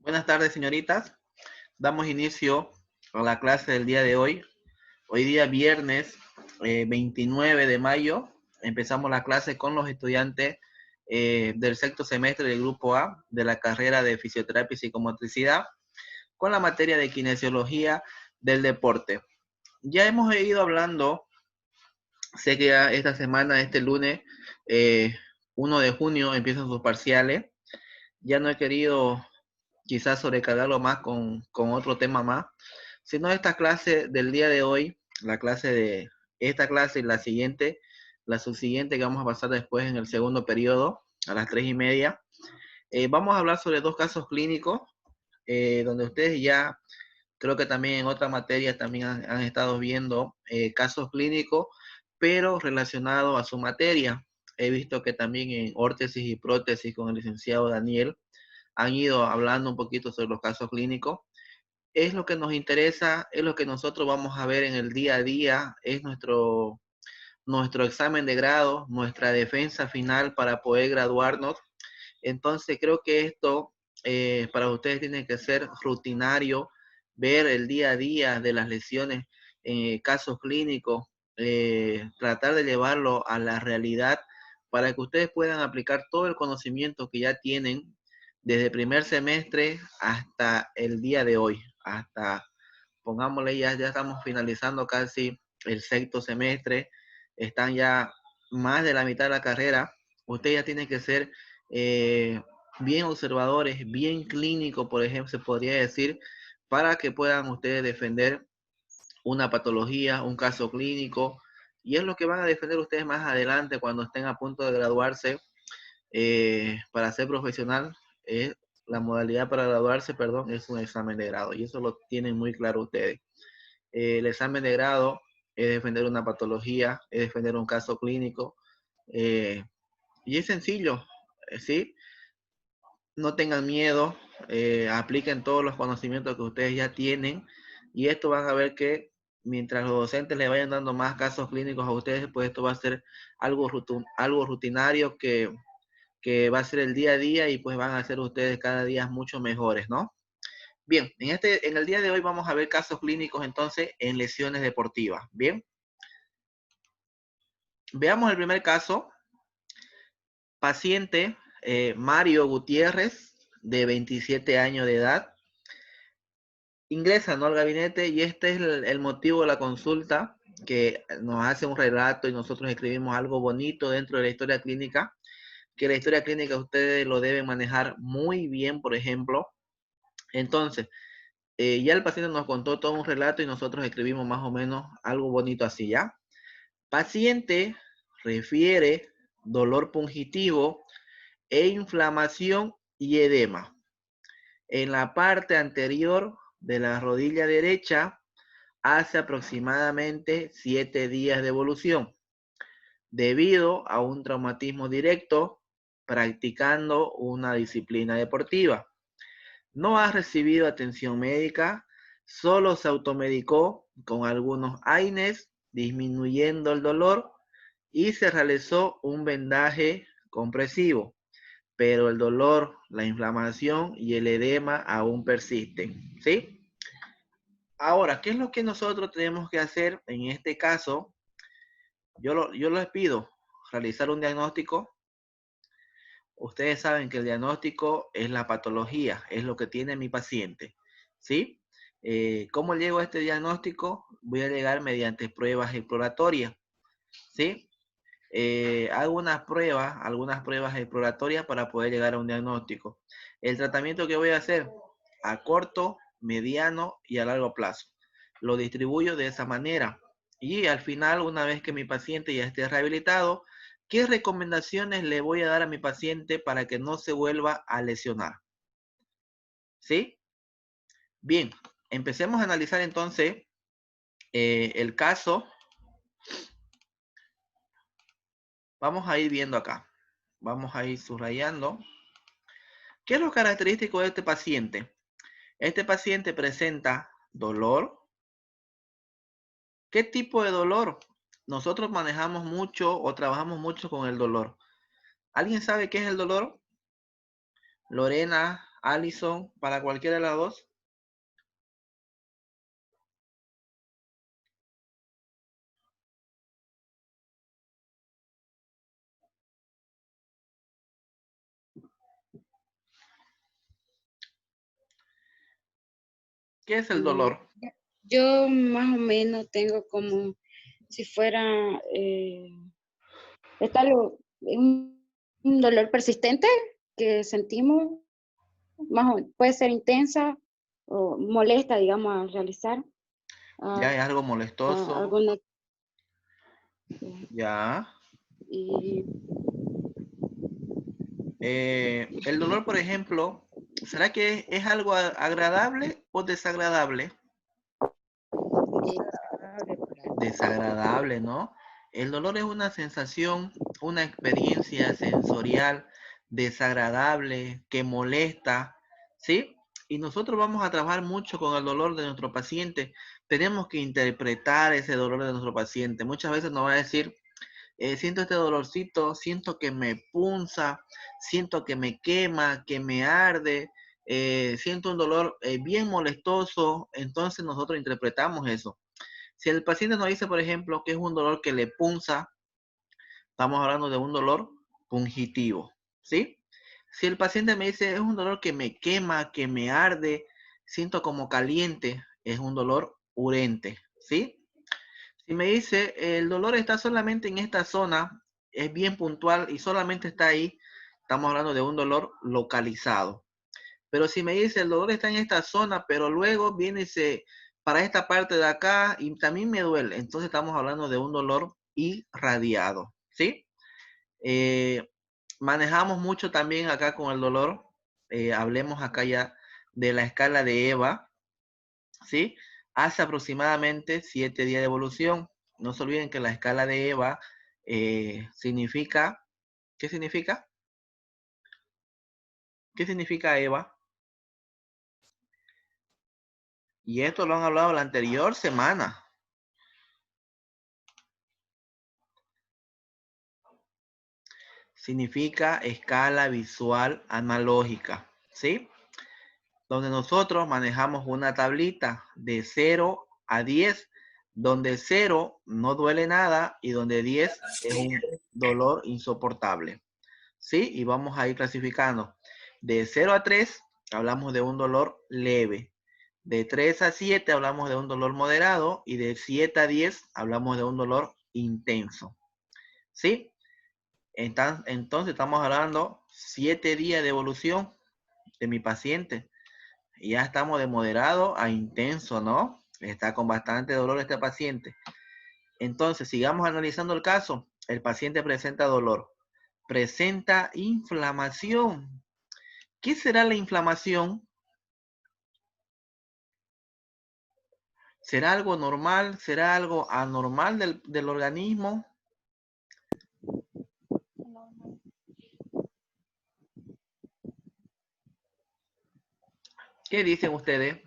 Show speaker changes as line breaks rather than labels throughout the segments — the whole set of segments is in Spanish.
Buenas tardes, señoritas. Damos inicio a la clase del día de hoy. Hoy día viernes 29 de mayo. Empezamos la clase con los estudiantes del sexto semestre del grupo A de la carrera de fisioterapia y psicomotricidad con la materia de kinesiología del deporte. Ya hemos ido hablando, sé que ya esta semana, este lunes 1 de junio, empiezan sus parciales. Ya no he querido quizás sobrecargarlo más con otro tema más, sino esta clase del día de hoy, la clase de esta clase y la subsiguiente que vamos a pasar después en el segundo periodo, a las 3:30, vamos a hablar sobre dos casos clínicos, donde ustedes ya, creo que también en otra materia también han estado viendo casos clínicos, pero relacionados a su materia. He visto que también en órtesis y prótesis con el licenciado Daniel han ido hablando un poquito sobre los casos clínicos. Es lo que nos interesa, es lo que nosotros vamos a ver en el día a día, es nuestro examen de grado, nuestra defensa final para poder graduarnos. Entonces creo que esto para ustedes tiene que ser rutinario, ver el día a día de las lesiones en casos clínicos, tratar de llevarlo a la realidad para que ustedes puedan aplicar todo el conocimiento que ya tienen desde el primer semestre hasta el día de hoy, hasta, pongámosle, ya estamos finalizando casi el sexto semestre, están ya más de la mitad de la carrera. Usted ya tiene que ser eh, bien observadores, bien clínicos, por ejemplo, se podría decir, para que puedan ustedes defender una patología, un caso clínico, y es lo que van a defender ustedes más adelante cuando estén a punto de graduarse para ser profesional. La modalidad para graduarse, perdón, es un examen de grado, y eso lo tienen muy claro ustedes. El examen de grado es defender una patología, es defender un caso clínico, y es sencillo, ¿sí? No tengan miedo, apliquen todos los conocimientos que ustedes ya tienen, y esto van a ver que mientras los docentes le vayan dando más casos clínicos a ustedes, pues esto va a ser algo rutinario que va a ser el día a día, y pues van a ser ustedes cada día mucho mejores, ¿no? Bien, en el día de hoy vamos a ver casos clínicos entonces en lesiones deportivas. Bien, veamos el primer caso. Paciente Mario Gutiérrez, de 27 años de edad, ingresa, ¿no?, al gabinete, y este es el motivo de la consulta, que nos hace un relato y nosotros escribimos algo bonito dentro de la historia clínica, que la historia clínica ustedes lo deben manejar muy bien, por ejemplo. Entonces, ya el paciente nos contó todo un relato y nosotros escribimos más o menos algo bonito así, ¿ya? Paciente refiere dolor pungitivo e inflamación y edema en la parte anterior de la rodilla derecha hace aproximadamente 7 días de evolución, debido a un traumatismo directo practicando una disciplina deportiva. No ha recibido atención médica, solo se automedicó con algunos AINES, disminuyendo el dolor, y se realizó un vendaje compresivo, pero el dolor, la inflamación y el edema aún persisten, ¿sí? Ahora, ¿qué es lo que nosotros tenemos que hacer en este caso? Yo les pido realizar un diagnóstico. Ustedes saben que el diagnóstico es la patología, es lo que tiene mi paciente, ¿sí? ¿Cómo llego a este diagnóstico? Voy a llegar mediante pruebas exploratorias, ¿sí? Hago algunas pruebas exploratorias para poder llegar a un diagnóstico. El tratamiento que voy a hacer a corto, mediano y a largo plazo. Lo distribuyo de esa manera. Y al final, una vez que mi paciente ya esté rehabilitado, ¿qué recomendaciones le voy a dar a mi paciente para que no se vuelva a lesionar? ¿Sí? Bien, empecemos a analizar entonces el caso. Vamos a ir viendo acá. Vamos a ir subrayando. ¿Qué es lo característico de este paciente? Este paciente presenta dolor. ¿Qué tipo de dolor? Nosotros manejamos mucho o trabajamos mucho con el dolor. ¿Alguien sabe qué es el dolor? Lorena, Alison, para cualquiera de las dos. ¿Qué es el dolor?
Yo más o menos tengo como si fuera un dolor persistente que sentimos, puede ser intensa o molesta, digamos, al realizar
Ya es algo molestoso.
alguna.
Ya.
Y
El dolor, por ejemplo, ¿será que es algo agradable o desagradable? Desagradable, ¿no? El dolor es una sensación, una experiencia sensorial desagradable que molesta, ¿sí? Y nosotros vamos a trabajar mucho con el dolor de nuestro paciente. Tenemos que interpretar ese dolor de nuestro paciente. Muchas veces nos va a decir, siento este dolorcito, siento que me punza, siento que me quema, que me arde, siento un dolor bien molestoso. Entonces nosotros interpretamos eso. Si el paciente nos dice, por ejemplo, que es un dolor que le punza, estamos hablando de un dolor pungitivo, ¿sí? Si el paciente me dice, es un dolor que me quema, que me arde, siento como caliente, es un dolor urente, ¿sí? Si me dice, el dolor está solamente en esta zona, es bien puntual y solamente está ahí, estamos hablando de un dolor localizado. Pero si me dice el dolor está en esta zona, pero luego viene para esta parte de acá y también me duele, entonces estamos hablando de un dolor irradiado, ¿sí? Eh, Manejamos mucho también acá con el dolor. Hablemos acá ya de la escala de EVA, ¿sí? Hace aproximadamente 7 días de evolución. No se olviden que la escala de EVA significa, ¿qué significa? ¿Qué significa EVA? Y esto lo han hablado la anterior semana. Significa escala visual analógica, ¿sí? Donde nosotros manejamos una tablita de 0 a 10, donde 0 no duele nada y donde 10 es un dolor insoportable, ¿sí? Y vamos a ir clasificando. De 0 a 3 hablamos de un dolor leve. De 3 a 7 hablamos de un dolor moderado y de 7 a 10 hablamos de un dolor intenso, ¿sí? Entonces estamos hablando 7 días de evolución de mi paciente. Y ya estamos de moderado a intenso, ¿no? Está con bastante dolor este paciente. Entonces, sigamos analizando el caso. El paciente presenta dolor. Presenta inflamación. ¿Qué será la inflamación? ¿Será algo normal? ¿Será algo anormal del organismo? ¿Qué dicen ustedes?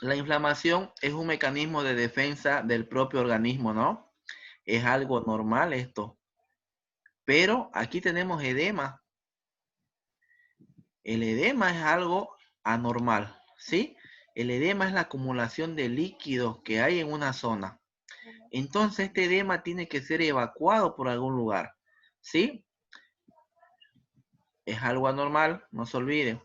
La inflamación es un mecanismo de defensa del propio organismo, ¿no? Es algo normal esto. Pero aquí tenemos edema. El edema es algo anormal, ¿sí? El edema es la acumulación de líquidos que hay en una zona. Entonces, este edema tiene que ser evacuado por algún lugar, ¿sí? Es algo anormal, no se olviden.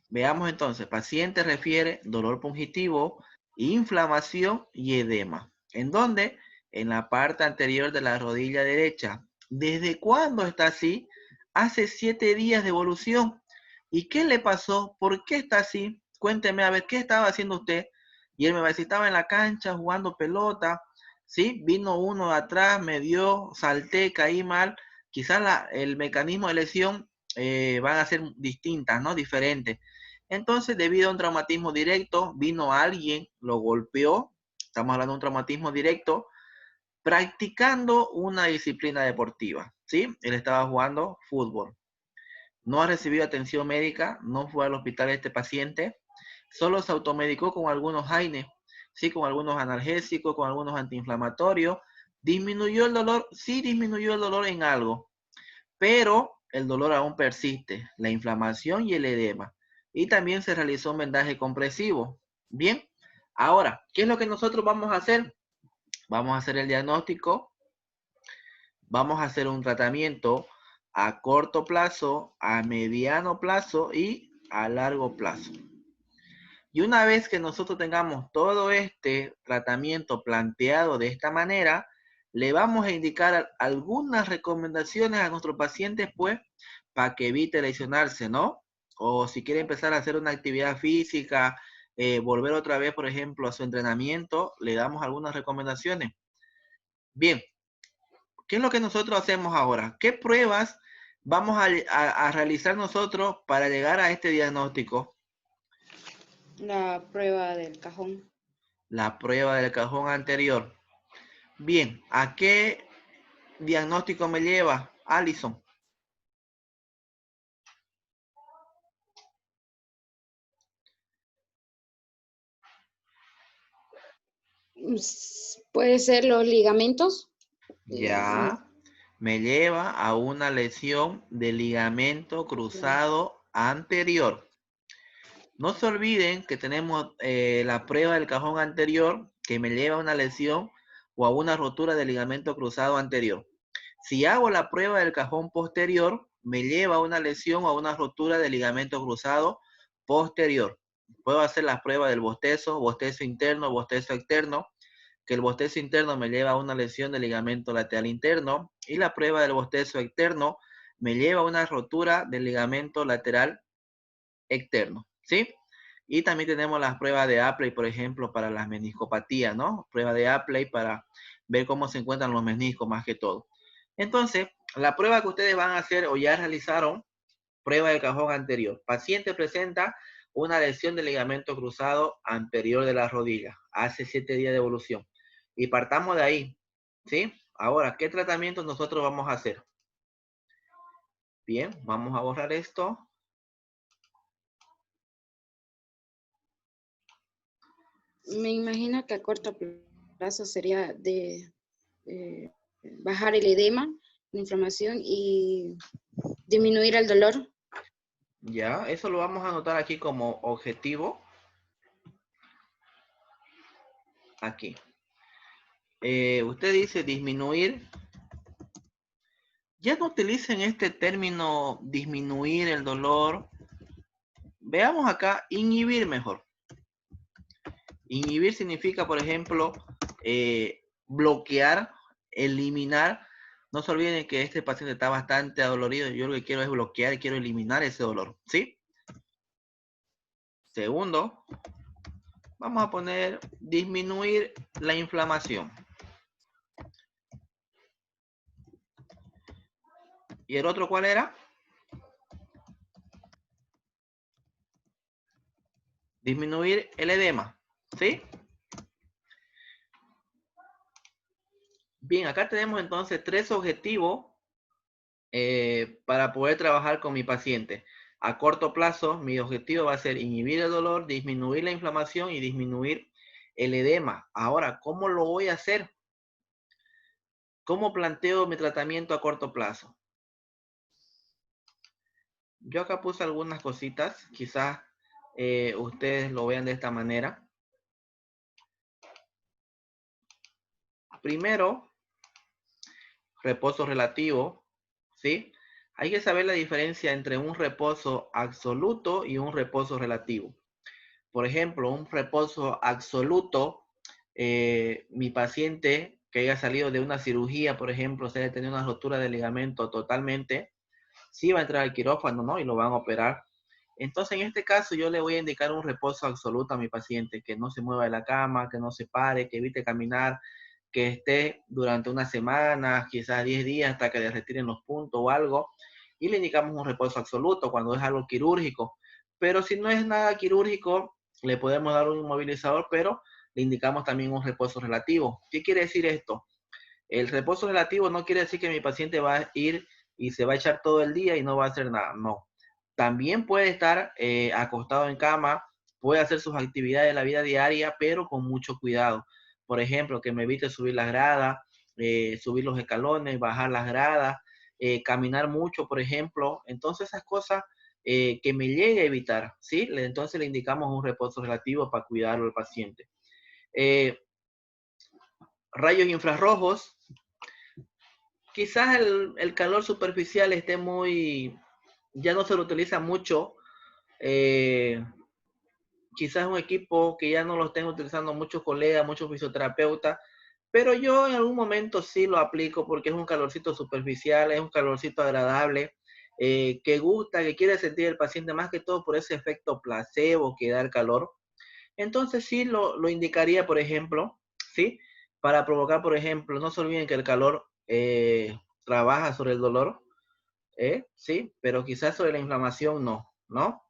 Veamos entonces, paciente refiere dolor pungitivo, inflamación y edema. ¿En dónde? En la parte anterior de la rodilla derecha. ¿Desde cuándo está así? Hace 7 días de evolución. ¿Y qué le pasó? ¿Por qué está así? Cuénteme a ver, ¿qué estaba haciendo usted? Y él me va a decir, estaba en la cancha jugando pelota, ¿sí? Vino uno de atrás, me dio, salté, caí mal. Quizás el mecanismo de lesión van a ser distintas, ¿no? Diferentes. Entonces, debido a un traumatismo directo, vino alguien, lo golpeó, estamos hablando de un traumatismo directo, practicando una disciplina deportiva, ¿sí? Él estaba jugando fútbol. No ha recibido atención médica, no fue al hospital este paciente, solo se automedicó con algunos AINES, ¿sí? Con algunos analgésicos, con algunos antiinflamatorios, ¿Disminuyó el dolor? Sí, disminuyó el dolor en algo, pero el dolor aún persiste, la inflamación y el edema. Y también se realizó un vendaje compresivo. Bien, ahora, ¿qué es lo que nosotros vamos a hacer? Vamos a hacer el diagnóstico, vamos a hacer un tratamiento a corto plazo, a mediano plazo y a largo plazo. Y una vez que nosotros tengamos todo este tratamiento planteado de esta manera, le vamos a indicar algunas recomendaciones a nuestros pacientes, pues, para que evite lesionarse, ¿no? O si quiere empezar a hacer una actividad física, volver otra vez, por ejemplo, a su entrenamiento, le damos algunas recomendaciones. Bien, ¿qué es lo que nosotros hacemos ahora? ¿Qué pruebas vamos a realizar nosotros para llegar a este diagnóstico?
La prueba del cajón.
La prueba del cajón anterior. Bien, ¿a qué diagnóstico me lleva, Alison?
Puede ser los ligamentos.
Ya, me lleva a una lesión de ligamento cruzado anterior. No se olviden que tenemos la prueba del cajón anterior que me lleva a una lesión o a una rotura del ligamento cruzado anterior. Si hago la prueba del cajón posterior, me lleva a una lesión o a una rotura del ligamento cruzado posterior. Puedo hacer la prueba del bostezo interno, bostezo externo, que el bostezo interno me lleva a una lesión del ligamento lateral interno y la prueba del bostezo externo me lleva a una rotura del ligamento lateral externo, ¿sí? Y también tenemos las pruebas de Apley, por ejemplo, para las meniscopatías, ¿no? Prueba de Apley para ver cómo se encuentran los meniscos más que todo. Entonces, la prueba que ustedes van a hacer o ya realizaron, prueba del cajón anterior. Paciente presenta una lesión del ligamento cruzado anterior de la rodilla, hace 7 días de evolución. Y partamos de ahí, ¿sí? Ahora, ¿qué tratamiento nosotros vamos a hacer? Bien, vamos a borrar esto.
Me imagino que a corto plazo sería de bajar el edema, la inflamación y disminuir el dolor.
Ya, eso lo vamos a anotar aquí como objetivo. Aquí. Usted dice disminuir. Ya no utilicen este término disminuir el dolor. Veamos acá, inhibir mejor. Inhibir significa, por ejemplo, bloquear, eliminar. No se olviden que este paciente está bastante adolorido. Yo lo que quiero es bloquear y quiero eliminar ese dolor, ¿sí? Segundo, vamos a poner disminuir la inflamación. ¿Y el otro cuál era? Disminuir el edema, ¿sí? Bien, acá tenemos entonces 3 objetivos para poder trabajar con mi paciente. A corto plazo, mi objetivo va a ser inhibir el dolor, disminuir la inflamación y disminuir el edema. Ahora, ¿cómo lo voy a hacer? ¿Cómo planteo mi tratamiento a corto plazo? Yo acá puse algunas cositas, quizás ustedes lo vean de esta manera. Primero, reposo relativo, ¿sí? Hay que saber la diferencia entre un reposo absoluto y un reposo relativo. Por ejemplo, un reposo absoluto, mi paciente que haya salido de una cirugía, por ejemplo, se haya tenido una rotura de ligamento totalmente, sí va a entrar al quirófano, ¿no? Y lo van a operar. Entonces, en este caso, yo le voy a indicar un reposo absoluto a mi paciente, que no se mueva de la cama, que no se pare, que evite caminar, que esté durante una semana, quizás 10 días hasta que le retiren los puntos o algo, y le indicamos un reposo absoluto cuando es algo quirúrgico. Pero si no es nada quirúrgico, le podemos dar un inmovilizador, pero le indicamos también un reposo relativo. ¿Qué quiere decir esto? El reposo relativo no quiere decir que mi paciente va a ir y se va a echar todo el día y no va a hacer nada, no. También puede estar acostado en cama, puede hacer sus actividades de la vida diaria, pero con mucho cuidado. Por ejemplo, que me evite subir las gradas, subir los escalones, bajar las gradas, caminar mucho, por ejemplo. Entonces, esas cosas que me llegue a evitar, ¿sí? Entonces le indicamos un reposo relativo para cuidarlo al paciente. Rayos infrarrojos. Quizás el calor superficial esté muy, ya no se lo utiliza mucho. Quizás un equipo que ya no lo estén utilizando muchos colegas, muchos fisioterapeutas, pero yo en algún momento sí lo aplico porque es un calorcito superficial, es un calorcito agradable, que gusta, que quiere sentir el paciente más que todo por ese efecto placebo que da el calor. Entonces sí lo indicaría, por ejemplo, ¿sí? Para provocar, por ejemplo, no se olviden que el calor trabaja sobre el dolor, sí, pero quizás sobre la inflamación no, ¿no?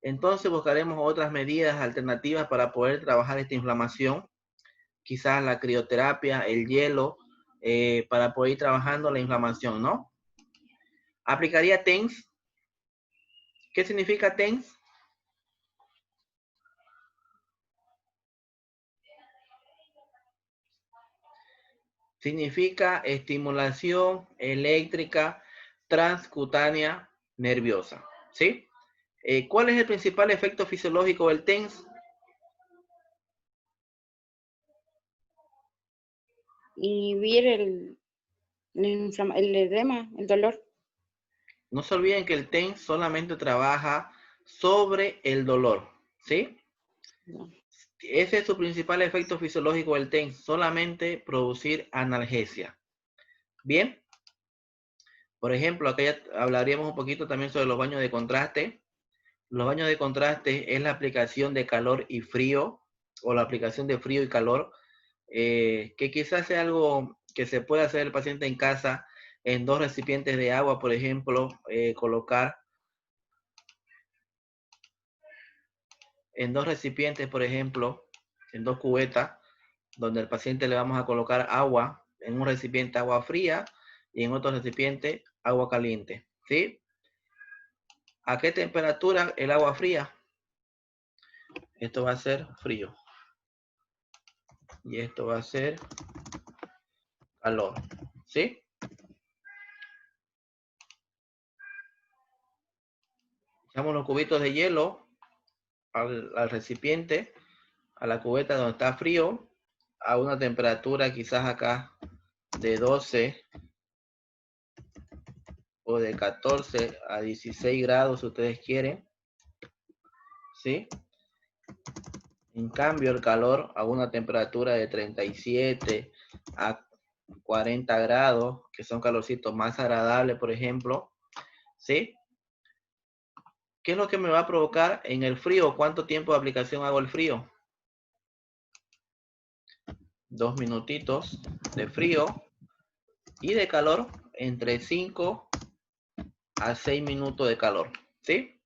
Entonces buscaremos otras medidas alternativas para poder trabajar esta inflamación, quizás la crioterapia, el hielo, para poder ir trabajando la inflamación, ¿no? Aplicaría TENS. ¿Qué significa TENS? Significa estimulación eléctrica transcutánea nerviosa, ¿sí? ¿Cuál es el principal efecto fisiológico del TENS?
Inhibir el edema, el dolor.
No se olviden que el TENS solamente trabaja sobre el dolor, ¿sí?
No.
Ese es su principal efecto fisiológico del TENS, solamente producir analgesia. Bien, por ejemplo, acá ya hablaríamos un poquito también sobre los baños de contraste. Los baños de contraste es la aplicación de calor y frío, o la aplicación de frío y calor, que quizás sea algo que se puede hacer el paciente en casa en 2 recipientes de agua, por ejemplo, colocar en 2 recipientes, por ejemplo, en 2 cubetas, donde al paciente le vamos a colocar agua, en un recipiente agua fría y en otro recipiente agua caliente, ¿sí? ¿A qué temperatura el agua fría? Esto va a ser frío. Y esto va a ser calor, ¿sí? Echamos los cubitos de hielo al recipiente, a la cubeta donde está frío, a una temperatura quizás acá de 12 o de 14 a 16 grados si ustedes quieren, ¿sí? En cambio el calor a una temperatura de 37 a 40 grados, que son calorcitos más agradables, por ejemplo, ¿sí? ¿Qué es lo que me va a provocar en el frío? ¿Cuánto tiempo de aplicación hago el frío? 2 minutitos de frío y de calor entre 5 a 6 minutos de calor, ¿sí?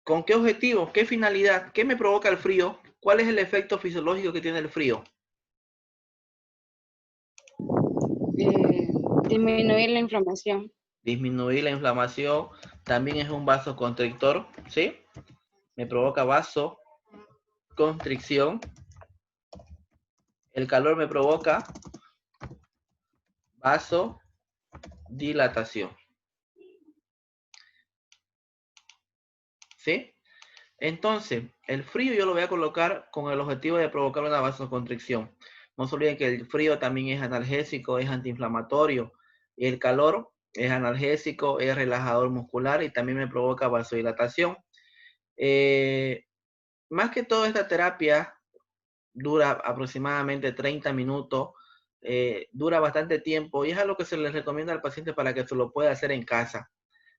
¿Con qué objetivo? ¿Qué finalidad? ¿Qué me provoca el frío? ¿Cuál es el efecto fisiológico que tiene el frío?
Disminuir la inflamación.
Disminuir la inflamación, también es un vasoconstrictor, ¿sí? Me provoca vasoconstricción. El calor me provoca vasodilatación, ¿sí? Entonces, el frío yo lo voy a colocar con el objetivo de provocar una vasoconstricción. No se olviden que el frío también es analgésico, es antiinflamatorio. Y el calor es analgésico, es relajador muscular y también me provoca vasodilatación. Más que todo esta terapia dura aproximadamente 30 minutos, dura bastante tiempo y es algo que se les recomienda al paciente para que se lo pueda hacer en casa.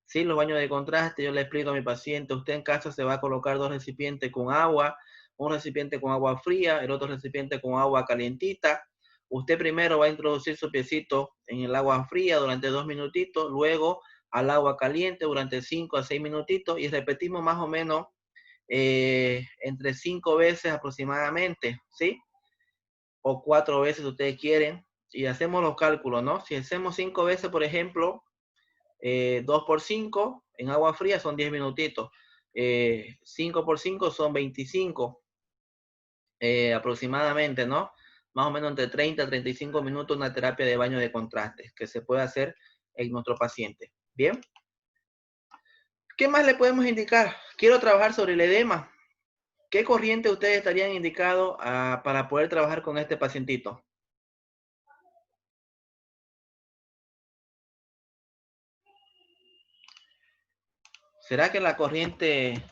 Sí, los baños de contraste, yo le explico a mi paciente, usted en casa se va a colocar 2 recipientes con agua, un recipiente con agua fría, el otro recipiente con agua calientita. Usted primero va a introducir su piecito en el agua fría durante 2 minutitos, luego al agua caliente durante 5 a 6 minutitos y repetimos más o menos entre 5 veces aproximadamente, ¿sí? O 4 veces si ustedes quieren. Y hacemos los cálculos, ¿no? Si hacemos 5 veces, por ejemplo, 2 por 5 en agua fría son 10 minutitos. 5 por 5 son 25 aproximadamente, ¿no? más o menos entre 30 a 35 minutos una terapia de baño de contraste que se puede hacer en nuestro paciente. Bien. ¿Qué más le podemos indicar? Quiero trabajar sobre el edema. ¿Qué corriente ustedes estarían indicados para poder trabajar con este pacientito? ¿Será que la corriente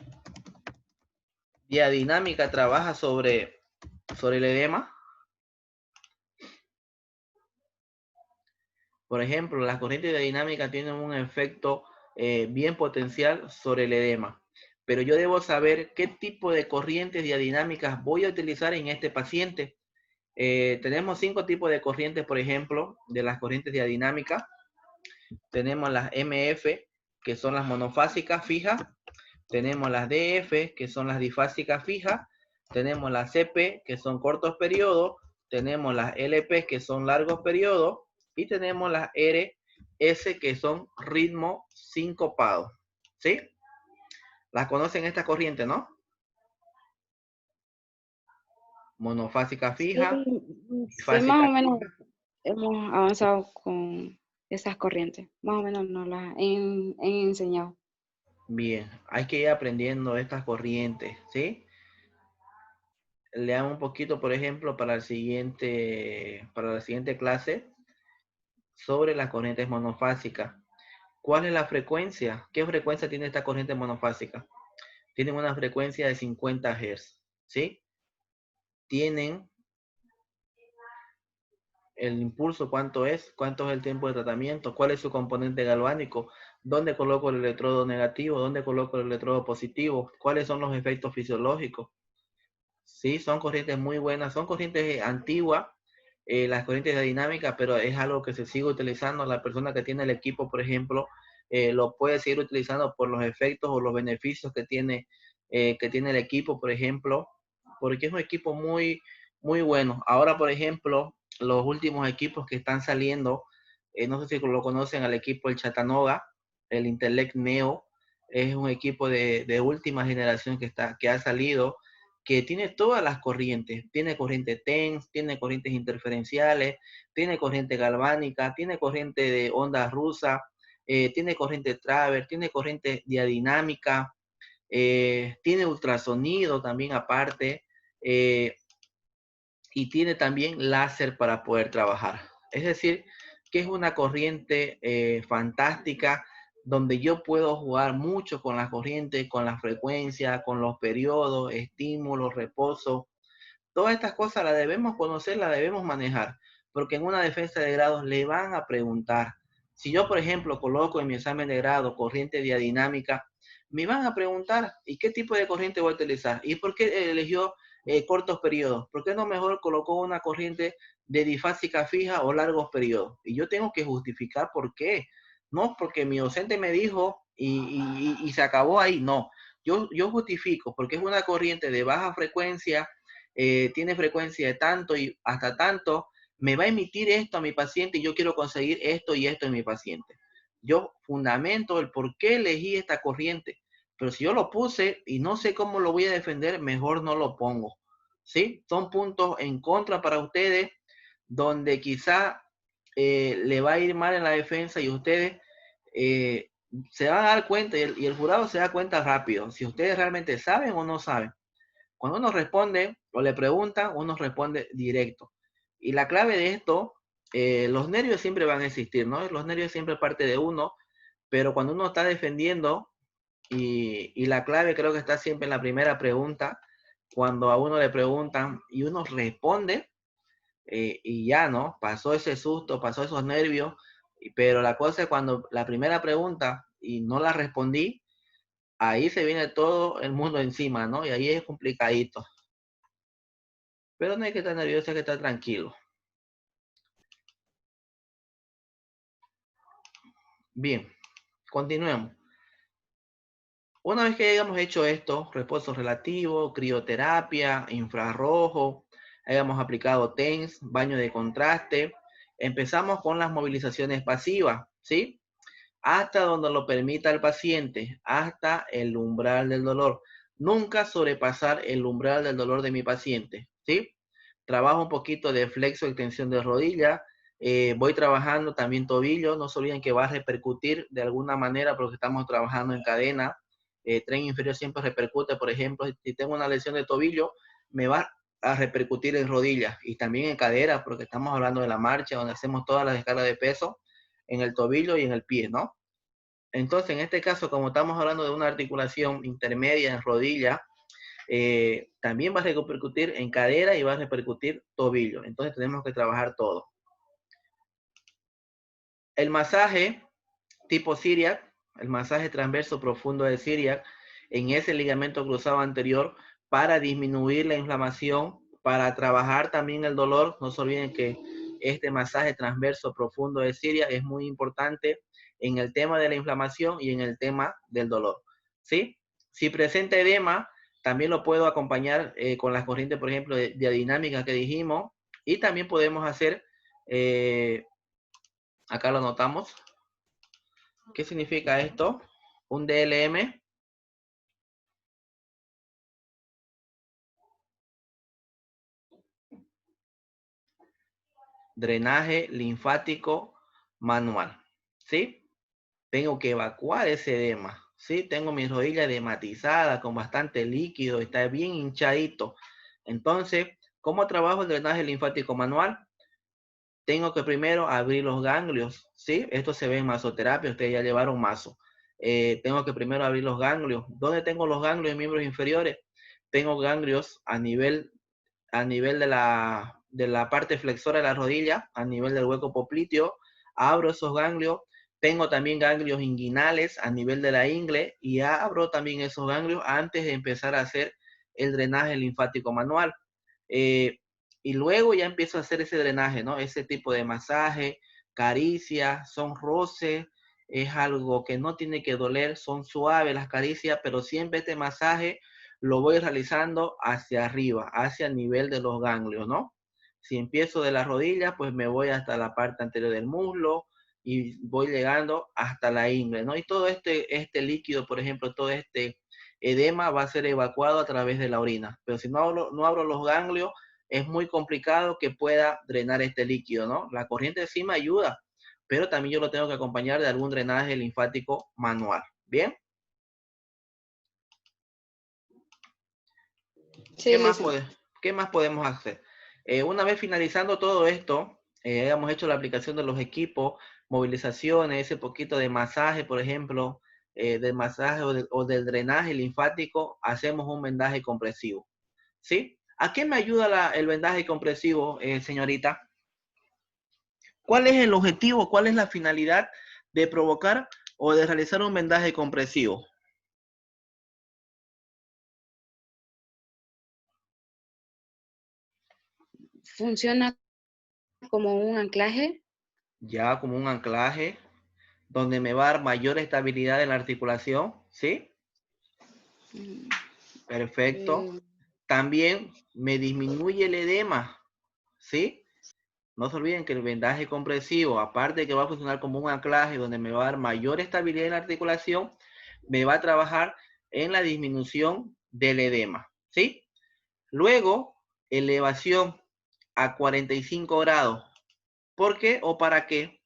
diadinámica trabaja sobre el edema? Por ejemplo, las corrientes diadinámicas tienen un efecto bien potencial sobre el edema. Pero yo debo saber qué tipo de corrientes diadinámicas voy a utilizar en este paciente. Tenemos 5 tipos de corrientes, por ejemplo, de las corrientes diadinámicas. Tenemos las MF, que son las monofásicas fijas. Tenemos las DF, que son las difásicas fijas. Tenemos las CP, que son cortos periodos. Tenemos las LP, que son largos periodos. Y tenemos las RS, que son ritmo sincopado. ¿Sí? Las conocen esta corriente, ¿no? Monofásica fija.
Sí, más o menos hemos avanzado con esas corrientes. Más o menos nos las he enseñado.
Bien, hay que ir aprendiendo estas corrientes, ¿sí? Leamos un poquito, por ejemplo, para la siguiente clase sobre las corrientes monofásicas. ¿Cuál es la frecuencia? ¿Qué frecuencia tiene esta corriente monofásica? Tienen una frecuencia de 50 Hz, ¿sí? Tienen el impulso, ¿cuánto es? ¿Cuánto es el tiempo de tratamiento? ¿Cuál es su componente galvánico? ¿Dónde coloco el electrodo negativo? ¿Dónde coloco el electrodo positivo? ¿Cuáles son los efectos fisiológicos? Sí, son corrientes muy buenas, son corrientes antiguas, las corrientes de dinámica, pero es algo que se sigue utilizando. La persona que tiene el equipo, por ejemplo, lo puede seguir utilizando por los efectos o los beneficios que tiene el equipo, por ejemplo, porque es un equipo muy, muy bueno. Ahora, por ejemplo, los últimos equipos que están saliendo, no sé si lo conocen, al equipo el Chattanooga, el Intellect Neo, es un equipo de última generación que ha salido, que tiene todas las corrientes. Tiene corriente TENS, tiene corrientes interferenciales, tiene corriente galvánica, tiene corriente de onda rusa, tiene corriente Traver, tiene corriente diadinámica, tiene ultrasonido también aparte, y tiene también láser para poder trabajar. Es decir, que es una corriente fantástica donde yo puedo jugar mucho con la corriente, con la frecuencia, con los periodos, estímulos, reposo. Todas estas cosas las debemos conocer, las debemos manejar, porque en una defensa de grados le van a preguntar. Si yo, por ejemplo, coloco en mi examen de grado corriente diadinámica, me van a preguntar, ¿y qué tipo de corriente voy a utilizar? ¿Y por qué eligió cortos periodos? ¿Por qué no mejor colocó una corriente de difásica fija o largos periodos? Y yo tengo que justificar por qué. No porque mi docente me dijo y se acabó ahí. No, yo justifico porque es una corriente de baja frecuencia, tiene frecuencia de tanto y hasta tanto, me va a emitir esto a mi paciente y yo quiero conseguir esto y esto en mi paciente. Yo fundamento el por qué elegí esta corriente, pero si yo lo puse y no sé cómo lo voy a defender, mejor no lo pongo. ¿Sí? Son puntos en contra para ustedes donde quizá le va a ir mal en la defensa y ustedes se van a dar cuenta y el jurado se da cuenta rápido si ustedes realmente saben o no saben. Cuando uno responde o le preguntan, uno responde directo. Y la clave de esto, los nervios siempre van a existir, ¿no? Los nervios siempre parte de uno, pero cuando uno está defendiendo, y la clave creo que está siempre en la primera pregunta, cuando a uno le preguntan y uno responde, y ya, ¿no? Pasó ese susto, pasó esos nervios, pero la cosa es cuando la primera pregunta y no la respondí, ahí se viene todo el mundo encima, ¿no? Y ahí es complicadito. Pero no hay que estar nervioso, hay que estar tranquilo. Bien, continuemos. Una vez que hayamos hecho esto, reposo relativo, crioterapia, infrarrojo, hayamos aplicado TENS, baño de contraste, empezamos con las movilizaciones pasivas, ¿sí? Hasta donde lo permita el paciente, hasta el umbral del dolor. Nunca sobrepasar el umbral del dolor de mi paciente, ¿sí? trabajo un poquito de flexo, extensión de rodilla, voy trabajando también tobillo, no se olviden que va a repercutir de alguna manera porque estamos trabajando en cadena, tren inferior siempre repercute, por ejemplo, si tengo una lesión de tobillo, me va a repercutir en rodillas y también en cadera, porque estamos hablando de la marcha, donde hacemos todas las descargas de peso en el tobillo y en el pie, ¿no? Entonces, en este caso, como estamos hablando de una articulación intermedia en rodilla, también va a repercutir en cadera y va a repercutir tobillo. Entonces, tenemos que trabajar todo. El masaje tipo Ciriac, el masaje transverso profundo de Ciriac, en ese ligamento cruzado anterior, para disminuir la inflamación, para trabajar también el dolor. No se olviden que este masaje transverso profundo de Ciriac es muy importante en el tema de la inflamación y en el tema del dolor, ¿sí? Si presenta edema, también lo puedo acompañar con las corrientes, por ejemplo, de diadinámica que dijimos, y también podemos hacer, acá lo notamos. ¿Qué significa esto? Un DLM. Drenaje linfático manual. ¿Sí? Tengo que evacuar ese edema. ¿Sí? Tengo mi rodilla edematizada con bastante líquido. Está bien hinchadito. Entonces, ¿cómo trabajo el drenaje linfático manual? Tengo que primero abrir los ganglios. ¿Sí? Esto se ve en masoterapia. Ustedes ya llevaron maso. Tengo que primero abrir los ganglios. ¿Dónde tengo los ganglios en miembros inferiores? Tengo ganglios a nivel de la parte flexora de la rodilla, a nivel del hueco popliteo, abro esos ganglios, tengo también ganglios inguinales a nivel de la ingle y abro también esos ganglios antes de empezar a hacer el drenaje linfático manual. Y luego ya empiezo a hacer ese drenaje, ¿no? Ese tipo de masaje, caricia, son roces, es algo que no tiene que doler, son suaves las caricias, pero siempre este masaje lo voy realizando hacia arriba, hacia el nivel de los ganglios, ¿no? Si empiezo de la rodilla, pues me voy hasta la parte anterior del muslo y voy llegando hasta la ingle, ¿no? Y todo este líquido, por ejemplo, todo este edema va a ser evacuado a través de la orina. Pero si no abro los ganglios, es muy complicado que pueda drenar este líquido, ¿no? La corriente sí me ayuda, pero también yo lo tengo que acompañar de algún drenaje linfático manual. ¿Bien?
Sí,
¿Qué más podemos hacer? Una vez finalizando todo esto, hayamos hecho la aplicación de los equipos, movilizaciones, ese poquito de masaje, por ejemplo, del masaje o del drenaje linfático, hacemos un vendaje compresivo. ¿Sí? ¿A qué me ayuda el vendaje compresivo, señorita? ¿Cuál es el objetivo? ¿Cuál es la finalidad de provocar o de realizar un vendaje compresivo?
funciona como un anclaje.
Ya como un anclaje, donde me va a dar mayor estabilidad en la articulación, ¿sí? Perfecto.
Eh,
También me disminuye el edema, ¿sí? No se olviden que el vendaje compresivo, aparte de que va a funcionar como un anclaje donde me va a dar mayor estabilidad en la articulación, me va a trabajar en la disminución del edema, ¿sí? Luego, elevación a 45 grados. ¿Por qué o para qué?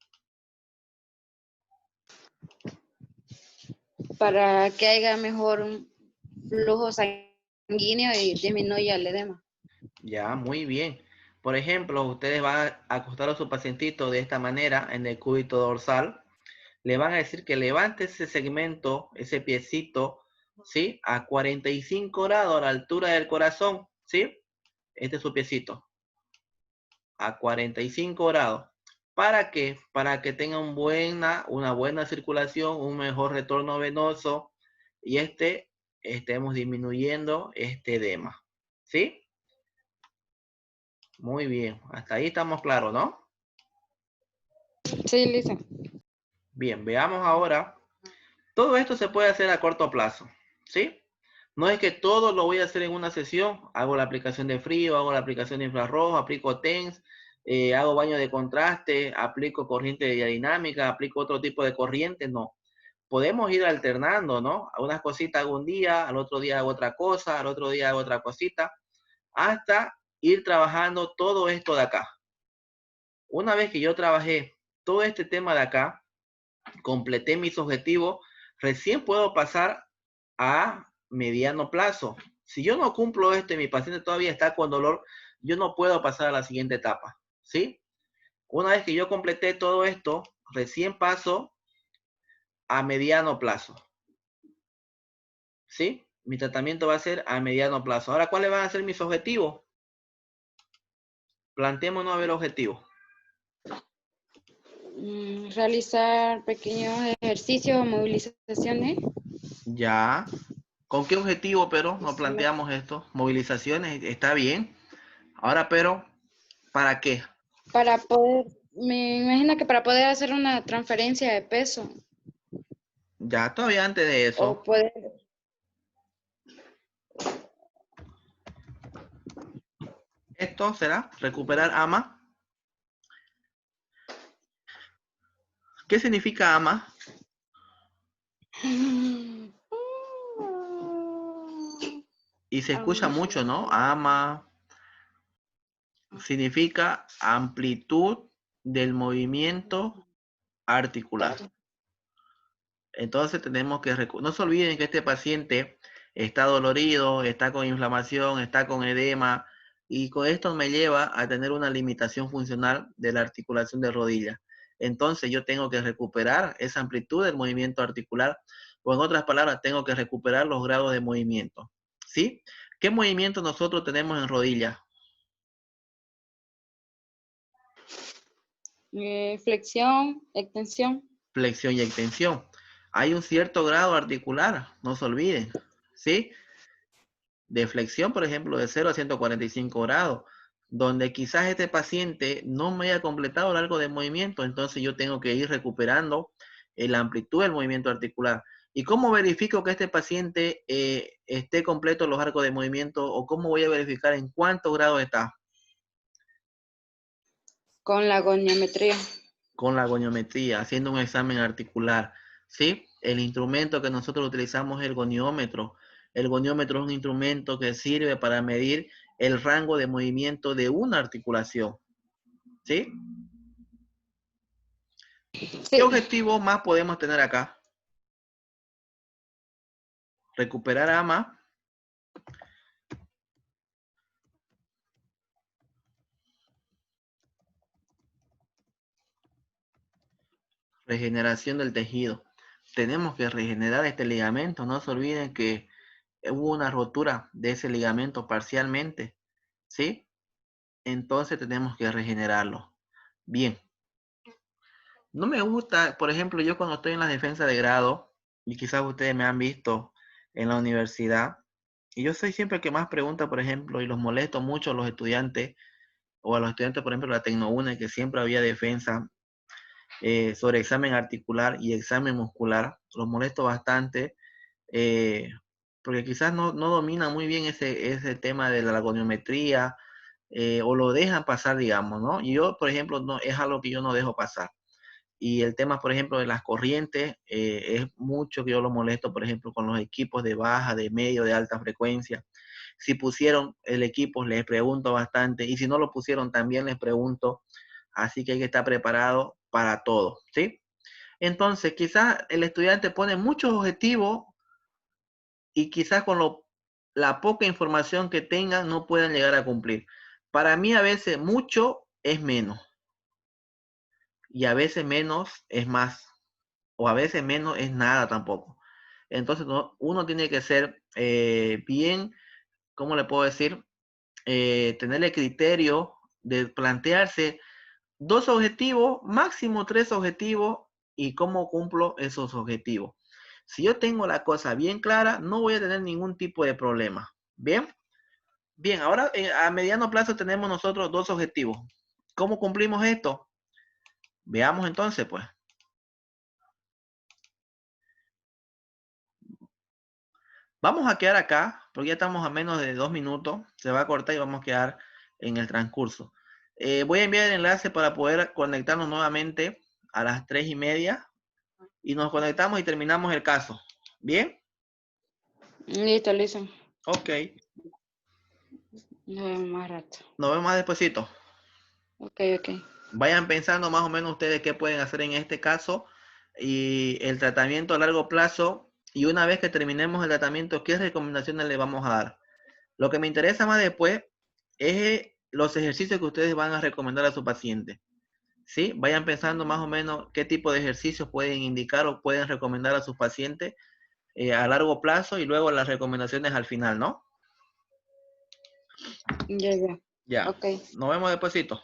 para que haya mejor flujo sanguíneo y disminuya el edema.
Ya, muy bien. Por ejemplo, ustedes van a acostar a su pacientito de esta manera en el cúbito dorsal. Le van a decir que levante ese segmento, ese piecito, ¿sí? A 45 grados a la altura del corazón, ¿sí? Este es su piecito. A 45 grados. ¿Para qué? Para que tenga una buena circulación, un mejor retorno venoso y estemos disminuyendo este edema, ¿sí? Muy bien, hasta ahí estamos claros, ¿no?
Sí, Lisa.
Bien, veamos ahora. Todo esto se puede hacer a corto plazo, ¿sí? No es que todo lo voy a hacer en una sesión. Hago la aplicación de frío, hago la aplicación de infrarrojo, aplico TENS, hago baño de contraste, aplico corriente de dinámica, aplico otro tipo de corriente. No. Podemos ir alternando, ¿no? A unas cositas hago un día, al otro día hago otra cosa, al otro día hago otra cosita, hasta ir trabajando todo esto de acá. Una vez que yo trabajé todo este tema de acá, completé mis objetivos, recién puedo pasar a mediano plazo. Si yo no cumplo esto y mi paciente todavía está con dolor, yo no puedo pasar a la siguiente etapa, ¿sí? Una vez que yo completé todo esto, recién paso a mediano plazo, ¿sí? Mi tratamiento va a ser a mediano plazo. Ahora, ¿cuáles van a ser mis objetivos? Planteémonos a ver objetivos.
Realizar pequeños ejercicios, movilizaciones.
Ya. ¿Con qué objetivo, pero nos planteamos esto? Movilizaciones, está bien. Ahora, pero, ¿para qué?
Para poder, me imagino que para poder hacer una transferencia de peso
Ya, todavía antes de
o
eso,
poder,
esto será recuperar AMA. ¿Qué significa AMA? Y se escucha mucho, ¿no? AMA significa amplitud del movimiento articular. Entonces tenemos que, no se olviden que este paciente está dolorido, está con inflamación, está con edema, y con esto me lleva a tener una limitación funcional de la articulación de rodilla. Entonces yo tengo que recuperar esa amplitud del movimiento articular, o en otras palabras, tengo que recuperar los grados de movimiento. ¿Sí? ¿Qué movimiento nosotros tenemos en rodilla?
flexión, extensión.
Flexión y extensión. Hay un cierto grado articular, no se olviden. ¿Sí? De flexión, por ejemplo, de 0 a 145 grados, donde quizás este paciente no me haya completado el arco de movimiento, entonces yo tengo que ir recuperando la amplitud del movimiento articular. ¿Y cómo verifico que este paciente esté completo los arcos de movimiento, o cómo voy a verificar en cuántos grados está?
Con la goniometría.
Con la goniometría, haciendo un examen articular, ¿sí? El instrumento que nosotros utilizamos es el goniómetro. El goniómetro es un instrumento que sirve para medir el rango de movimiento de una articulación, ¿sí? ¿Qué
Sí.
objetivo más podemos tener acá? Recuperar AMA, regeneración del tejido. Tenemos que regenerar este ligamento. No se olviden que hubo una rotura de ese ligamento parcialmente, ¿sí? Entonces tenemos que regenerarlo. Bien. No me gusta, por ejemplo, yo cuando estoy en la defensa de grado, y quizás ustedes me han visto en la universidad, y yo soy siempre el que más pregunta, por ejemplo, y los molesto mucho a los estudiantes, o a los estudiantes, por ejemplo, de la Tecno-UNE, que siempre había defensa sobre examen articular y examen muscular. Los molesto bastante, eh, porque quizás no dominan muy bien ese tema de la goniometría, o lo dejan pasar, digamos, ¿no? Y yo, por ejemplo, no, es algo que yo no dejo pasar. Y el tema, por ejemplo, de las corrientes, es mucho que yo lo molesto, por ejemplo, con los equipos de baja, de medio, de alta frecuencia. Si pusieron el equipo, les pregunto bastante. Y si no lo pusieron, también les pregunto. Así que hay que estar preparado para todo, ¿sí? Entonces, quizás el estudiante pone muchos objetivos y quizás con la poca información que tengan no puedan llegar a cumplir. Para mí, a veces mucho es menos y a veces menos es más, o a veces menos es nada tampoco. Entonces uno tiene que ser bien, ¿cómo le puedo decir? Tener el criterio de plantearse 2 objetivos, máximo 3 objetivos, y cómo cumplo esos objetivos. Si yo tengo la cosa bien clara, no voy a tener ningún tipo de problema. Bien, bien, ahora a mediano plazo tenemos nosotros 2 objetivos. ¿Cómo cumplimos esto? Veamos entonces, pues. Vamos a quedar acá, porque ya estamos a menos de 2 minutos. Se va a cortar y vamos a quedar en el transcurso. Voy a enviar el enlace para poder conectarnos nuevamente a las 3:30 y nos conectamos y terminamos el caso. ¿Bien?
Listo, listo.
Ok.
Nos vemos más rato.
Nos vemos más despuesito.
Ok, ok.
Vayan pensando más o menos ustedes qué pueden hacer en este caso y el tratamiento a largo plazo. Y una vez que terminemos el tratamiento, ¿qué recomendaciones le vamos a dar? Lo que me interesa más después es los ejercicios que ustedes van a recomendar a su paciente. ¿Sí? Vayan pensando más o menos qué tipo de ejercicios pueden indicar o pueden recomendar a sus pacientes a largo plazo y luego las recomendaciones al final, ¿no?
Ya, ya.
Ya.
Ok.
Nos vemos despuesito.